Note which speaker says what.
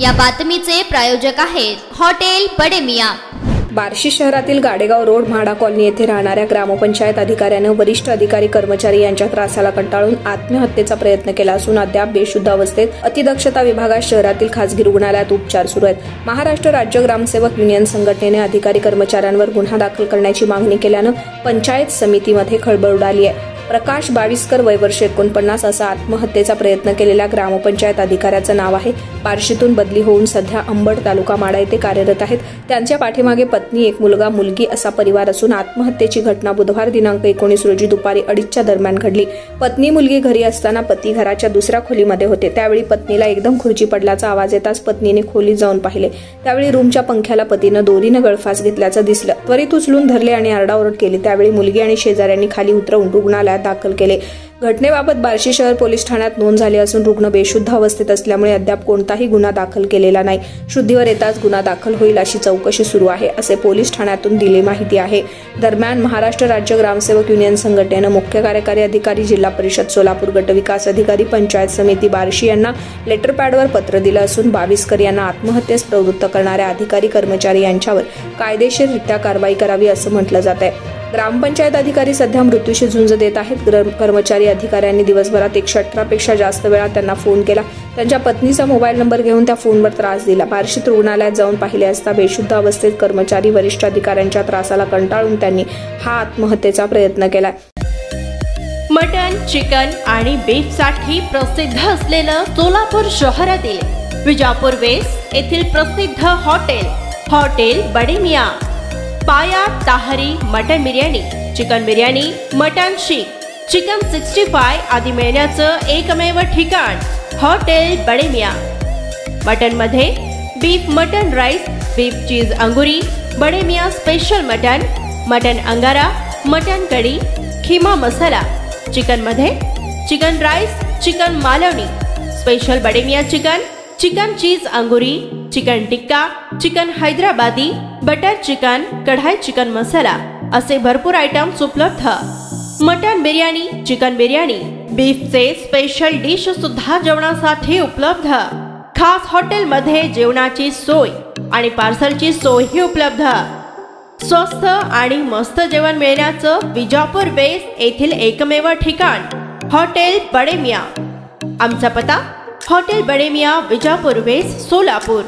Speaker 1: या बातमीचे प्रायोजक आहेत हॉटेल बडे मियां।
Speaker 2: बार्शी शहरातील गाडेगाव रोड म्हाडा कॉलनी येथे राहणाऱ्या ग्रामपंचायत अधिकाऱ्याने वरिष्ठ अधिकारी कर्मचारी यांच्या त्रासाला कंटाळून आत्महत्येचा प्रयत्न केला असून अद्याप बेशुद्ध अवस्थेत अतिदक्षता विभागात शहरातील खासगी रुग्णालयात उपचार सुरू आहेत। महाराष्ट्र राज्य ग्रामसेवक युनियन संघटनेने अधिकारी कर्मचाऱ्यांवर गुन्हा दाखल करण्याची मागणी केल्यानं पंचायत समितीमध्ये खळबळ उडाली आहे। प्रकाश बाविस्कर वय वर्ष 49 असा आत्महत्येचा प्रयत्न केलेल्या ग्रामपंचायत अधिकाऱ्याचं नाव आहे। बार्शीतून बदली होऊन सध्या अंबड तालुका माडा येथे कार्यरत आहेत। त्यांच्या पाठीमागे पत्नी, एक मुलगा, मुलगी असा परिवार असून आत्महत्येची घटना बुधवार दिनांक 19 रोजी दुपारी 2:30च्या दरम्यान घडली। पत्नी मुलगी घरी असताना पती घराच्या दुसऱ्या खोलीमध्ये होते। त्यावेळी पत्नीला एकदम खुर्ची पडल्याचा आवाज येताच पत्नीने खोलीत जाऊन पाहिले। त्यावेळी रूमच्या पंख्याला पतीनं दोरीनं गळफास घेतल्याचं दिसलं। त्वरित उचलून धरले आणि आरडाओरड केली। त्यावेळी मुलगी आणि शेजाऱ्यांनी खाली उतरवून रुग्णालयात दाखल केले। घटनेबाबत बार्शी शहर पोलीस ठाण्यात नोंद झाली असून रुग्ण बेशुद्ध अवस्थेत असल्यामुळे अद्याप कोणताही गुन्हा दाखल केलेला नाही। शुद्धीवर येताच गुन्हा दाखल होईल अशी चौकशी सुरू आहे, असे पोलीस ठाण्यातून दिली माहिती आहे। दरम्यान महाराष्ट्र राज्य ग्रामसेवक युनियन संघटनेनं मुख्य कार्यकारी अधिकारी, जिल्हा परिषद सोलापूर, गट विकास अधिकारी, पंचायत समिती बार्शी यांना लेटरपॅडवर पत्र दिलं असून बाविस्कर यांना आत्महत्येस प्रवृत्त करणाऱ्या अधिकारी कर्मचारी यांच्यावर कायदेशीररित्या कारवाई करावी असं म्हटलं जात आहे। ग्रामपंचायत अधिकारी सध्या मृत्यूशी झुंज देत आहेत। कर्मचारी अधिकाऱ्यांनी दिवसभरात 118 पेक्षा जास्त वेळा त्यांना फोन केला। त्यांच्या पत्नीचा मोबाईल नंबर घेऊन त्या फोनवर त्रास दिला। बार्शीत रुग्णालयात जाऊन पाहिले असता बेशुद्ध अवस्थेत कर्मचारी वरिष्ठ अधिकाऱ्यांच्या त्रासाला कंटाळून त्यांनी हा आत्महत्येचा प्रयत्न केला।
Speaker 3: मटन, चिकन आणि बीफ साठी प्रसिद्ध असलेलं सोलापूर शहरातील विजापूर वेस्ट येथील प्रसिद्ध हॉटेल बडे मियां। पाया, ताहरी, mutton biryani, chicken biryani, mutton शीख, चिकन 65 आदी मिळण्याचं एकमेव ठिकाण हॉटेल बडे मियां। मटन मध्ये beef mutton rice, beef cheese अंगुरी, बडे मियां स्पेशल मटन अंगारा, मटन कढी, खीमा मसाला। चिकन मध्ये chicken rice, chicken Malvani, special Bade Miyan chicken cheese अंगुरी, chicken tikka, chicken Hyderabadi, butter chicken, kadai chicken masala असे भरपूर आयटम्स उपलब्ध। मटन बिर्याणी, चिकन बिर्याणी, बीफचे स्पेशल डिश सुद्धा जेवणासाठी उपलब्ध। खास हॉटेलमध्ये जेवणाची सोय आणि पार्सलची सोयही उपलब्ध। स्वस्त आणि मस्त जेवण मिळण्याचं विजापूर वेस्ट येथील एकमेव ठिकाण हॉटेल बडे मियां। आमचा पत्ता हॉटेल बडे मियां, विजापूर वेस्ट, सोलापूर।